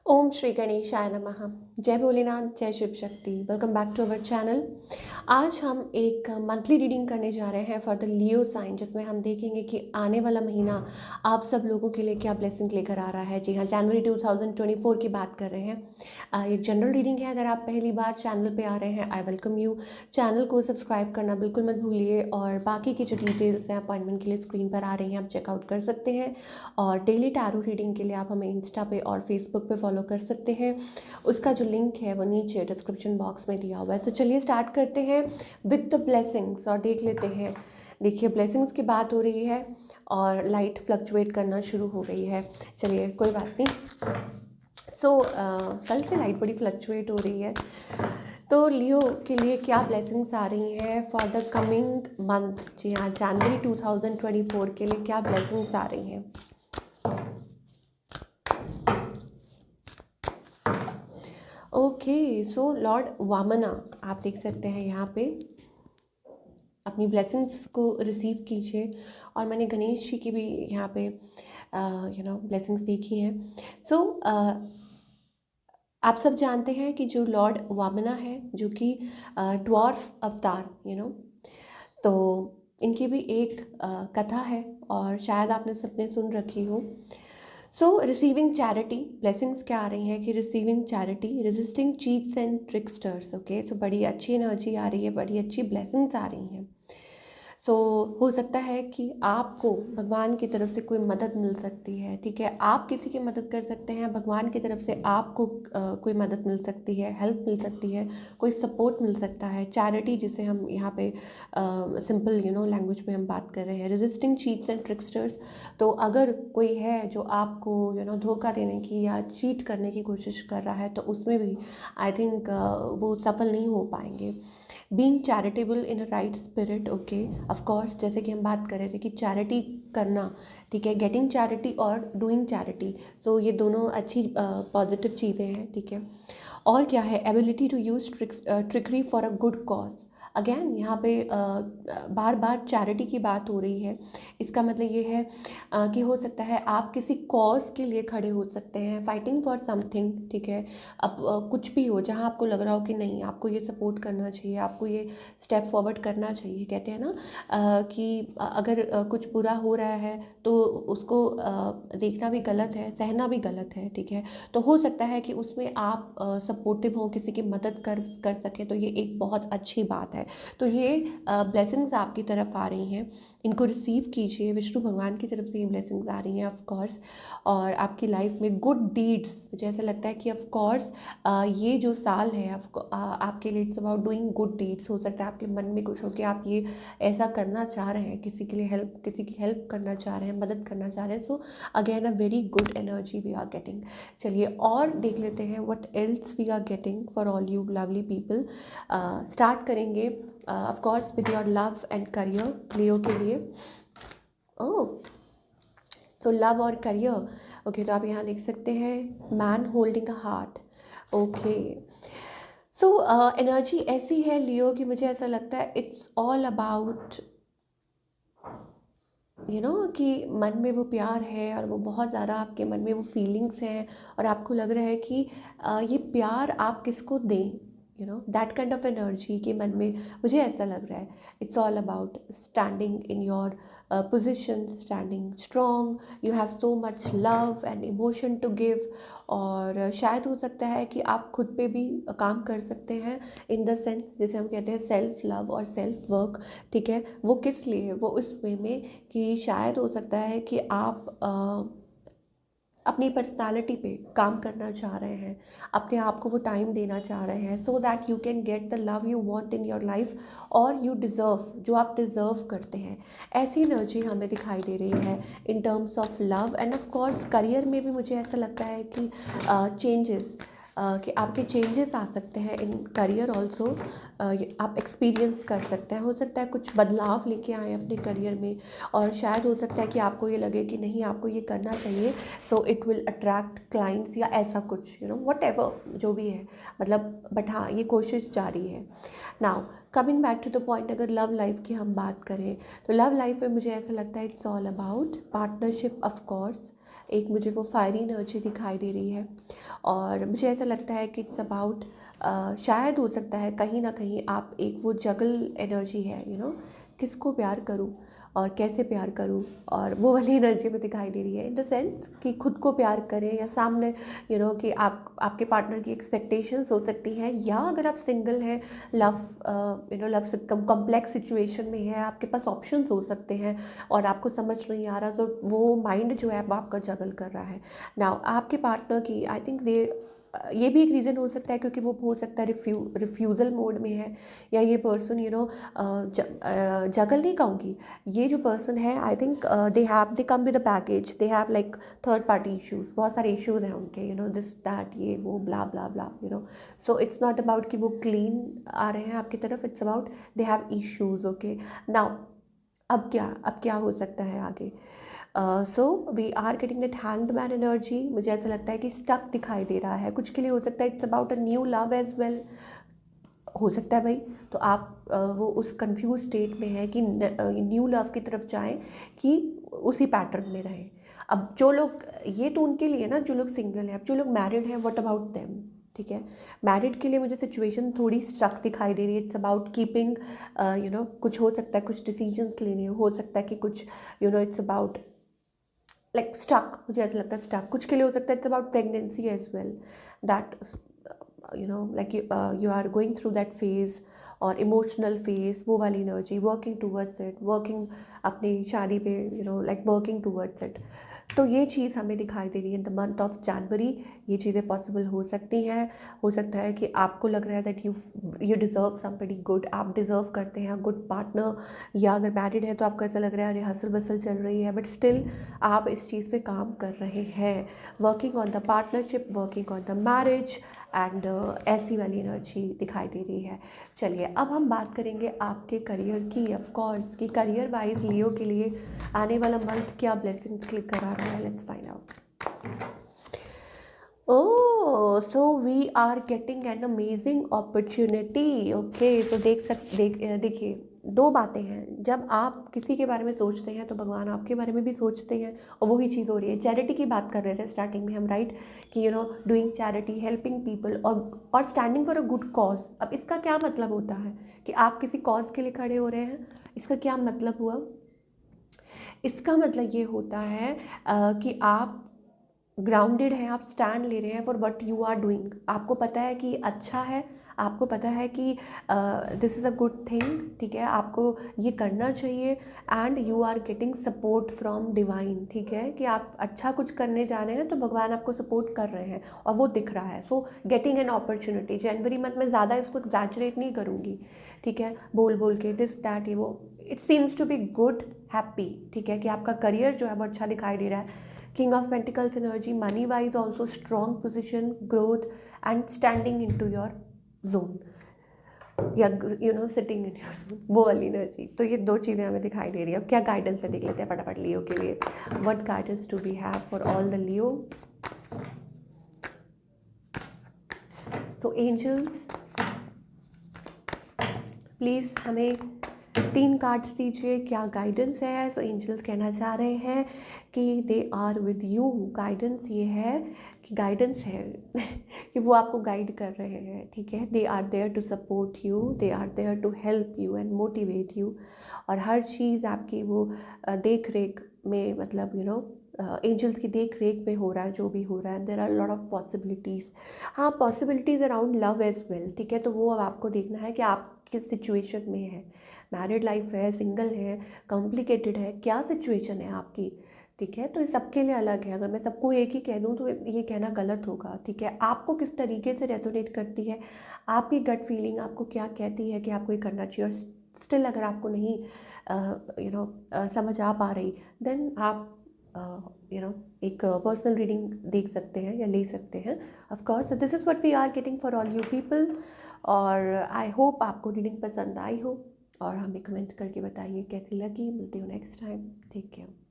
ओम श्री गणेशाय नमः। जय भोलेनाथ, जय Shiv Shakti. Welcome back to our channel. आज हम एक मंथली रीडिंग करने जा रहे हैं फॉर द लियो साइन, जिसमें हम देखेंगे कि आने वाला महीना आप सब लोगों के लिए क्या ब्लेसिंग लेकर आ रहा है। जी हाँ, जनवरी 2024 की बात कर रहे हैं। एक जनरल रीडिंग है। अगर आप पहली बार चैनल पे आ रहे हैं, आई वेलकम यू। चैनल को सब्सक्राइब करना बिल्कुल मत भूलिए, और बाकी की जो डिटेल्स हैं अपॉइंटमेंट के लिए स्क्रीन पर आ रही हैं, आप चेकआउट कर सकते हैं। और डेली टैरो रीडिंग के लिए आप हमें इंस्टा पे और फेसबुक पे फॉलो कर सकते हैं। उसका जो लिंक है वो नीचे डिस्क्रिप्शन बॉक्स में दिया हुआ है। तो चलिए स्टार्ट करते हैं विद द ब्लेसिंग्स और देख लेते हैं। देखिए, ब्लेसिंग्स की बात हो रही है और लाइट फ्लक्चुएट करना शुरू हो गई है। चलिए, कोई बात नहीं। कल से लाइट बड़ी फ्लक्चुएट हो रही है। तो लियो के लिए क्या ब्लेसिंग्स आ रही हैं फॉर द कमिंग मंथ। जी हाँ, जनवरी 2024 के लिए क्या ब्लेसिंग्स आ रही हैं। ओके, सो लॉर्ड वामना, आप देख सकते हैं यहाँ पे अपनी ब्लेसिंग्स को रिसीव कीजिए। और मैंने गणेश जी की भी यहाँ पे ब्लेसिंग्स देखी हैं। सो आप सब जानते हैं कि जो लॉर्ड वामना है, जो कि ड्वार्फ अवतार तो इनकी भी एक कथा है, और शायद आपने सबने सुन रखी हो। सो रिसीविंग चैरिटी ब्लेसिंग्स क्या आ रही हैं कि receiving charity, resisting cheats and tricksters. Okay, so बड़ी अच्छी एनर्जी आ रही है, बड़ी अच्छी ब्लेसिंग्स आ रही हैं। सो हो सकता है कि आपको भगवान की तरफ से कोई मदद मिल सकती है। ठीक है, आप किसी की मदद कर सकते हैं, भगवान की तरफ से आपको कोई मदद मिल सकती है, हेल्प मिल सकती है, कोई सपोर्ट मिल सकता है। चैरिटी जिसे हम यहाँ पे सिंपल लैंग्वेज में हम बात कर रहे हैं, रेजिस्टिंग चीट्स एंड ट्रिक्स्टर्स। तो अगर कोई है जो आपको धोखा देने की या चीट करने की कोशिश कर रहा है, तो उसमें भी आई थिंक वो सफल नहीं हो पाएंगे। Being charitable in a right spirit. Okay, of course, जैसे कि हम बात कर रहे थे कि चैरिटी करना, ठीक है, गेटिंग चैरिटी और डूइंग चैरिटी, सो ये दोनों अच्छी पॉजिटिव चीज़ें हैं। ठीक है, और क्या है, ability to use trickery for a good cause. Again यहाँ पे बार बार चैरिटी की बात हो रही है। इसका मतलब ये है कि हो सकता है आप किसी कॉज के लिए खड़े हो सकते हैं, फाइटिंग फॉर समथिंग। ठीक है, अब कुछ भी हो जहाँ आपको लग रहा हो कि नहीं, आपको ये सपोर्ट करना चाहिए, आपको ये स्टेप फॉरवर्ड करना चाहिए। कहते हैं ना कि अगर कुछ बुरा हो रहा है तो उसको देखना भी गलत है, सहना भी गलत है। ठीक है, तो हो सकता है कि उसमें आप सपोर्टिव हो, किसी की मदद कर सकें, तो ये एक बहुत अच्छी बात है। तो ये ब्लेसिंग्स आपकी तरफ आ रही हैं, इनको रिसीव कीजिए। विष्णु भगवान की तरफ से ये ब्लेसिंग्स आ रही हैं ऑफ कोर्स। और आपकी लाइफ में गुड डीड्स, मुझे ऐसा लगता है कि ऑफ कोर्स ये जो साल है आपके लिए it's about doing good deeds. हो सकता है आपके मन में कुछ हो कि आप ये ऐसा करना चाह रहे हैं, किसी के लिए किसी की हेल्प करना चाह रहे हैं, मदद करना चाह रहे हैं। So again a very good energy we are getting. चलिए और देख लेते हैं what else we are getting for all you lovely people. Start करेंगे of course with your love and career Leo के लिए। ओह, तो लव और करियर। ओके, तो आप यहाँ देख सकते हैं man holding a heart. Okay, so energy ऐसी है लियो की, मुझे ऐसा लगता है इट्स ऑल अबाउट कि मन में वो प्यार है, और वो बहुत ज़्यादा आपके मन में वो फीलिंग्स हैं, और आपको लग रहा है कि ये प्यार आप किसको दें, दैट काइंड ऑफ एनर्जी के मन में। मुझे ऐसा लग रहा है it's all about standing in your position, standing strong, you have so much love and emotion to give. और शायद हो सकता है कि आप खुद पे भी काम कर सकते हैं, इन द सेंस जैसे हम कहते हैं सेल्फ लव और सेल्फ वर्क। ठीक है, वो किस लिए, वो उस वे में कि शायद हो सकता है कि आप अपनी पर्सनालिटी पे काम करना चाह रहे हैं, अपने आप को वो टाइम देना चाह रहे हैं, so that you can get the love you want in your life, और यू डिज़र्व, जो आप डिज़र्व करते हैं। ऐसी एनर्जी हमें दिखाई दे रही है in terms of love. End of course career में भी मुझे ऐसा लगता है कि चेंजेस, कि आपके चेंजेस आ सकते हैं इन करियर ऑल्सो। आप एक्सपीरियंस कर सकते हैं, हो सकता है कुछ बदलाव लेके आए अपने करियर में, और शायद हो सकता है कि आपको ये लगे कि नहीं, आपको ये करना चाहिए, so it will attract clients या ऐसा कुछ, वट एवर जो भी है, मतलब। बट हाँ, ये कोशिश जारी है। Now coming back to the point, अगर लव लाइफ की हम बात करें, तो लव लाइफ में मुझे ऐसा लगता है it's all about partnership of course, एक मुझे वो फायरी एनर्जी दिखाई दे रही है। और मुझे ऐसा लगता है कि इट्स अबाउट, शायद हो सकता है कहीं ना कहीं आप एक वो जगल एनर्जी है, किसको प्यार करूं और कैसे प्यार करूं, और वो वाली एनर्जी में दिखाई दे रही है, इन द सेंस कि खुद को प्यार करें या सामने कि आपके पार्टनर की एक्सपेक्टेशंस हो सकती हैं, या अगर आप सिंगल हैं, लव लव से कम्प्लेक्स सिचुएशन में है, आपके पास ऑप्शंस हो सकते हैं और आपको समझ नहीं आ रहा, तो वो माइंड जो है अब आपका जगल कर रहा है। नाउ आपके पार्टनर की आई थिंक ये भी एक रीज़न हो सकता है, क्योंकि वो हो सकता है रिफ्यूज़ल मोड में है, या ये पर्सन जगल नहीं कहूँगी, ये जो पर्सन है I think they come with a package, they have like third party issues, बहुत सारे इश्यूज़ हैं उनके, दिस दैट ये वो blah blah blah, so it's not about कि वो क्लीन आ रहे हैं आपकी तरफ, it's about they have issues. Okay, now अब क्या हो सकता है आगे? So we are getting that hanged man energy. मुझे ऐसा लगता है कि स्टक दिखाई दे रहा है, कुछ के लिए हो सकता है it's about a new love as well, हो सकता है भाई। तो आप वो उस कंफ्यूज स्टेट में है कि न्यू लव की तरफ जाएं कि उसी पैटर्न में रहें। अब जो लोग, ये तो उनके लिए ना जो लोग सिंगल हैं, अब जो लोग मैरिड हैं, व्हाट अबाउट देम? ठीक है, मैरिड के लिए मुझे सिचुएशन थोड़ी स्ट्रक दिखाई दे रही है। इट्स अबाउट कीपिंग, कुछ हो सकता है, कुछ डिसीजंस लेने हो सकता है कि कुछ, इट्स अबाउट लाइक स्टक, मुझे ऐसा लगता है स्टक। कुछ के लिए हो सकता है it's about pregnancy as well, that like you are going through that phase और इमोशनल फेज, वो वाली energy, working towards it, working अपनी शादी पे, लाइक वर्किंग टूवर्ड्स इट। तो ये चीज़ हमें दिखाई दे रही है in the month of January. ये चीज़ें पॉसिबल हो सकती हैं। हो सकता है कि आपको लग रहा है that you deserve somebody good, आप डिज़र्व करते हैं गुड पार्टनर, या अगर मैरिड है तो आपको ऐसा लग रहा है अरे हसल बसल चल रही है, बट स्टिल आप इस चीज़ पे काम कर रहे हैं, working on the partnership, working on the marriage, and ऐसी वाली एनर्जी दिखाई दे रही है। चलिए अब हम बात करेंगे आपके करियर की, ऑफ कोर्स कि करियर वाइज लियो के लिए आने वाला मंथ क्या ब्लेसिंग्स क्लिक करा रहा है। Let's find out. Oh, so we are getting an amazing opportunity. Okay, so देखिए, दो बातें हैं। जब आप किसी के बारे में सोचते हैं तो भगवान आपके बारे में भी सोचते हैं, और वही चीज़ हो रही है। चैरिटी की बात कर रहे थे स्टार्टिंग में हम, राइट, कि डूइंग चैरिटी, हेल्पिंग पीपल, और standing for a good cause. अब इसका क्या मतलब होता है कि आप किसी कॉज के लिए खड़े हो रहे हैं? इसका क्या मतलब हुआ? इसका मतलब ये होता है कि आप ग्राउंडेड हैं, आप स्टैंड ले रहे हैं for what you are doing. आपको पता है कि अच्छा है, आपको पता है कि this is a good thing, ठीक है, आपको ये करना चाहिए, and you are getting support from divine. ठीक है, कि आप अच्छा कुछ करने जा रहे हैं तो भगवान आपको सपोर्ट कर रहे हैं और वो दिख रहा है। So getting an opportunity, January month में ज़्यादा इसको एग्जैजरेट नहीं करूँगी, ठीक है, बोल बोल के दिस दैट ये वो। It seems to be good, happy, ठीक है, कि आपका करियर जो है वो अच्छा दिखाई दे रहा है। King of Pentacles energy, money wise also strong position, growth, and standing into your zone, या सिटिंग इन योर जोन, वो वाली एनर्जी। तो ये दो चीज़ें हमें दिखाई दे रही है। अब क्या गाइडेंस है देख लेते हैं फटाफट लियो के लिए। What guidance do we have for all the Leo? So angels please हमें 3 कार्ड्स दीजिए, क्या गाइडेंस है? सो एंजल्स कहना चाह रहे हैं कि they are with you. Guidance ये है कि गाइडेंस है कि वो आपको गाइड कर रहे हैं, ठीक है। They are there to support you, they are there to help you and motivate you, और हर चीज़ आपकी वो देख रेख में, मतलब एंजल्स की देख रेख में हो रहा है जो भी हो रहा है। There are lot of possibilities, हाँ, possibilities around love as well, ठीक है। तो वो अब आपको देखना है कि आप किस सिचुएशन में है, मैरिड लाइफ है, सिंगल है, कॉम्प्लिकेटेड है, क्या सिचुएशन है आपकी, ठीक है। तो ये सबके लिए अलग है। अगर मैं सबको एक ही कह दूँ तो ये कहना गलत होगा, ठीक है। आपको किस तरीके से रेजोनेट करती है, आपकी गट फीलिंग आपको क्या कहती है कि आपको ये करना चाहिए, और स्टिल अगर आपको नहीं समझ आ पा रही, देन आप एक पर्सनल रीडिंग देख सकते हैं या ले सकते हैं, of course. This is what we are getting for all you people, और आई होप आपको रीडिंग पसंद आई हो, और हमें कमेंट करके बताइए कैसी लगी। मिलती हूँ नेक्स्ट टाइम, टेक केयर।